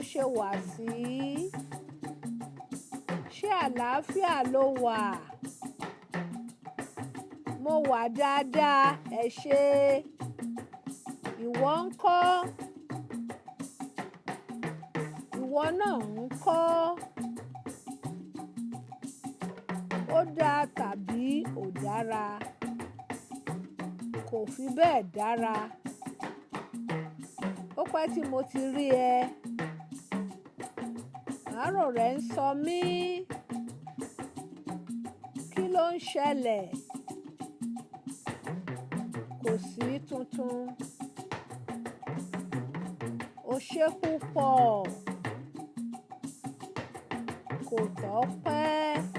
ṣe wà sí? Ṣé àlàáfíà lo wà? Mo wà dáadáa, ẹ ṣé. Ìwọ ńkọ́? Ìwọ náà ńkọ́? Ó dáa tàbí ò dára? Kò fi bẹ́ẹ̀ dára. Ó pẹ́ tí mo ti rí ẹ. Àárò rẹ ń sọ mí. Kí ló ń ṣẹlẹ̀? Kò sí tuntun. O ṣé púpọ̀. Kò tọ́pẹ́.